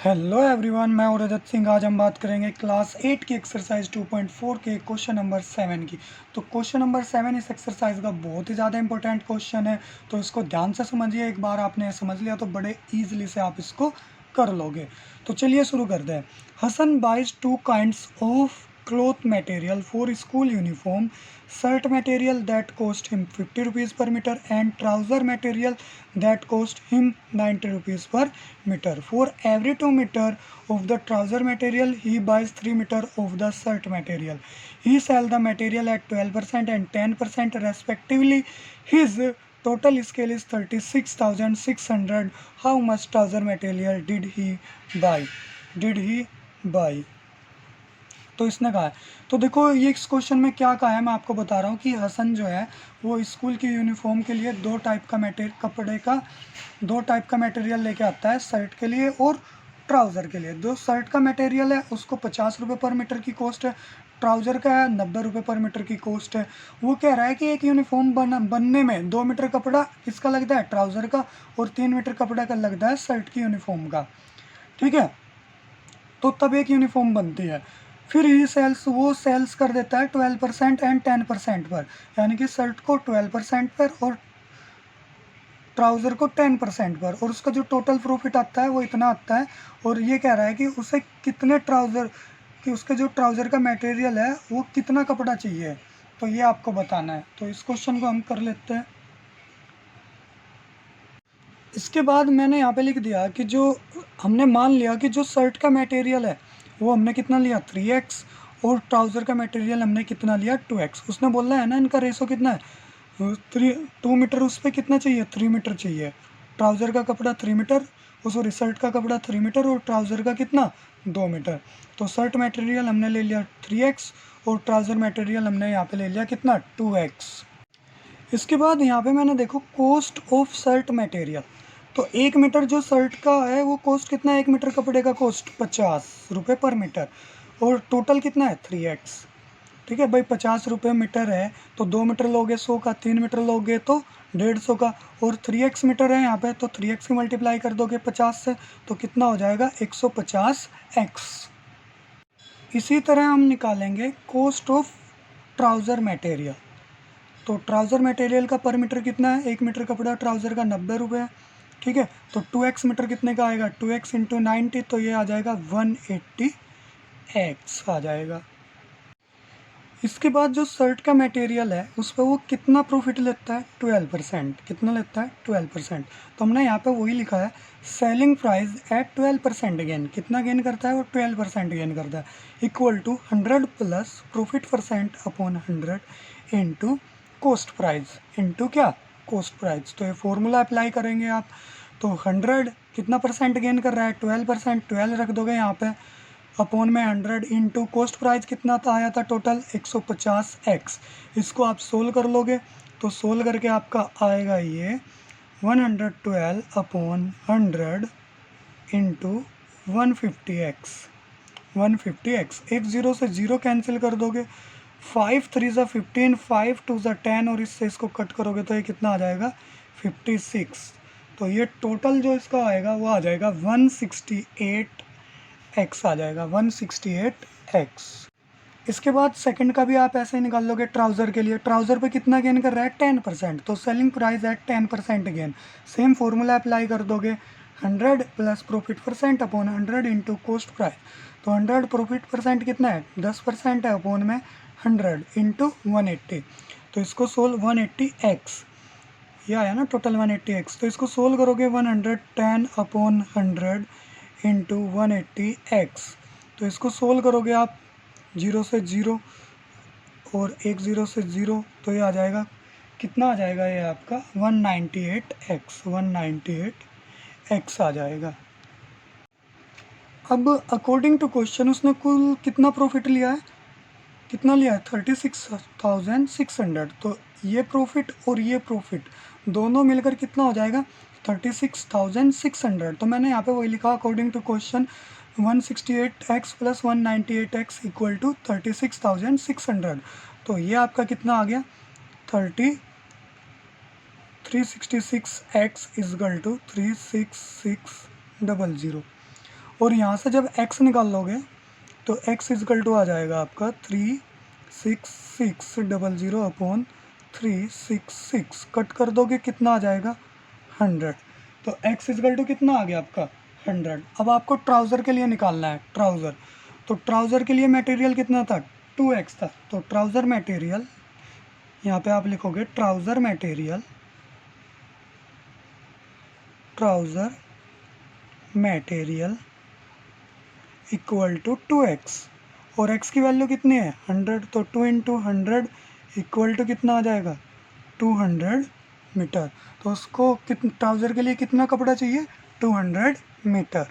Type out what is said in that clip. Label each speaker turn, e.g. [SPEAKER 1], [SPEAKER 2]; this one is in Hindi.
[SPEAKER 1] हेलो एवरीवन, मैं हूं रजत सिंह। आज हम बात करेंगे क्लास 8 की एक्सरसाइज 2.4 के क्वेश्चन नंबर 7 की। तो क्वेश्चन नंबर 7 इस एक्सरसाइज का बहुत ही ज़्यादा इंपॉर्टेंट क्वेश्चन है, तो इसको ध्यान से समझिए। एक बार आपने समझ लिया तो बड़े ईजिली से आप इसको कर लोगे। तो चलिए शुरू करते हैं। Hasan buys two kinds of cloth material for school uniform: shirt material that cost him 50 rupees per meter and trouser material that cost him 90 rupees per meter. For every 2 meter of the trouser material he buys 3 meter of the shirt material. He sells the material at 12% and 10% respectively. His total scale is 36,600. How much trouser material did he buy? तो इसने कहा है। तो देखो ये इस क्वेश्चन में क्या कहा है, मैं आपको बता रहा हूँ कि हसन जो है वो स्कूल की यूनिफॉर्म के लिए दो टाइप का मटेरियल लेके आता है, शर्ट के लिए और ट्राउज़र के लिए। जो शर्ट का मटेरियल है उसको 50 रुपये पर मीटर की कॉस्ट है, ट्राउज़र का है 90 रुपये पर मीटर की कॉस्ट है। वो कह रहा है कि एक यूनिफॉर्म बनने में 2 मीटर कपड़ा किसका लगता है, ट्राउज़र का, और 3 मीटर कपड़ा का लगता है शर्ट की यूनिफॉर्म का। ठीक है, तो तब एक यूनिफॉर्म बनती है। फिर ही वो सेल्स कर देता है 12% एंड 10% पर, यानी कि शर्ट को 12% पर और ट्राउज़र को 10% पर, और उसका जो टोटल प्रॉफिट आता है वो इतना आता है। और ये कह रहा है कि उसे कितने ट्राउज़र कि उसके जो ट्राउज़र का मटेरियल है वो कितना कपड़ा चाहिए, तो ये आपको बताना है। तो इस क्वेश्चन को हम कर लेते हैं। इसके बाद मैंने यहाँ पे लिख दिया कि जो हमने मान लिया कि जो शर्ट का मटेरियल है वो हमने कितना लिया 3x, और ट्राउज़र का मटेरियल हमने कितना लिया 2x। उसने बोला है ना इनका रेशो कितना है 2 मीटर, उस पर कितना चाहिए 3 मीटर चाहिए। ट्राउज़र का कपड़ा 3 मीटर, सॉरी शर्ट का कपड़ा 3 मीटर और ट्राउज़र का कितना 2 मीटर। तो शर्ट मटेरियल हमने ले लिया 3x और ट्राउज़र मटेरियल हमने यहाँ पे ले लिया कितना 2x। इसके बाद यहाँ पे मैंने देखो कॉस्ट ऑफ शर्ट मटेरियल, तो 1 मीटर जो शर्ट का है वो कॉस्ट कितना है, 1 मीटर कपड़े का कॉस्ट 50 रुपये पर मीटर, और टोटल कितना है 3x। ठीक है भाई, 50 रुपये मीटर है तो 2 मीटर लोगे 100 का, 3 मीटर लोगे तो 150 का, और 3x मीटर है यहाँ पे तो 3x की मल्टीप्लाई कर दोगे 50 से तो कितना हो जाएगा 150x। इसी तरह हम निकालेंगे कॉस्ट ऑफ ट्राउज़र मटेरियल। तो ट्राउज़र मटेरियल का पर मीटर कितना है, 1 मीटर कपड़ा ट्राउज़र का 90 रुपये। ठीक है, तो 2x मीटर कितने का आएगा, 2x इंटू 90, तो ये आ जाएगा 180x आ जाएगा। इसके बाद जो शर्ट का मटेरियल है उस पर वो कितना प्रॉफिट लेता है 12%। कितना लेता है 12%। तो हमने यहाँ पे वही लिखा है सेलिंग प्राइस एट 12% गेन। कितना गेन करता है वो 12% गेन करता है, equal to 100 plus profit percent upon 100 into cost price into क्या कॉस्ट प्राइस। तो ये फॉर्मूला अप्लाई करेंगे आप। तो 100 कितना परसेंट गेन कर रहा है 12%, 12 रख दोगे यहाँ पे अपॉन में 100 इंटू कॉस्ट प्राइस कितना था आया था टोटल 150x। इसको आप सोल्व कर लोगे तो सोल्व करके आपका आएगा ये 112 अपॉन 100 इंटू 150x। 150x, एक जीरो से जीरो कैंसिल कर दोगे, 5 3 ज़ा 15, 5 2 ज़ा 10, और इससे इसको कट करोगे तो ये कितना आ जाएगा 56। तो ये टोटल जो इसका आएगा वो आ जाएगा 168x आ जाएगा 168x। इसके बाद सेकंड का भी आप ऐसे ही निकाल लोगे। ट्राउज़र के लिए ट्राउज़र पे कितना गेन कर रहा है 10%, तो selling price at 10% gain. Same formula apply कर दोगे 100 plus profit percent upon 100 into cost price. तो 100 प्रॉफिट परसेंट कितना है 10% है अपॉन में 100 इंटू 180। तो इसको सोल्व 180x, ये आया ना टोटल 180x। तो इसको सोल्व करोगे 110 अपॉन 100 इंटू 180x। तो इसको सोल्व करोगे आप 0 से 0 और 1 0 से 0, तो ये आ जाएगा कितना आ जाएगा ये आपका 198x, 198x आ जाएगा। अब अकॉर्डिंग टू क्वेश्चन उसने कुल कितना प्रॉफिट लिया है, कितना लिया है 36,600। तो ये प्रॉफिट और ये प्रॉफिट दोनों मिलकर कितना हो जाएगा 36,600। तो मैंने यहाँ पे वही लिखा according to question 168x plus 198x equal to 36,600। तो ये आपका कितना आ गया 366x इजगल टू 36600। और यहाँ से जब x निकाल लोगे तो x इजकल टू आ जाएगा आपका 36600 अपॉन 366, कट कर दोगे कितना आ जाएगा 100। तो x इजकल टू कितना आ गया आपका 100। अब आपको ट्राउज़र के लिए निकालना है ट्राउज़र। तो ट्राउज़र के लिए मटेरियल कितना था 2x था। तो ट्राउज़र मटेरियल यहाँ पे आप लिखोगे trouser material equal to 2x, और x की वैल्यू कितनी है 100। तो 2 इंटू 100 इक्वल टू कितना आ जाएगा 200 मीटर। तो उसको कितना ट्राउज़र के लिए कितना कपड़ा चाहिए 200 मीटर।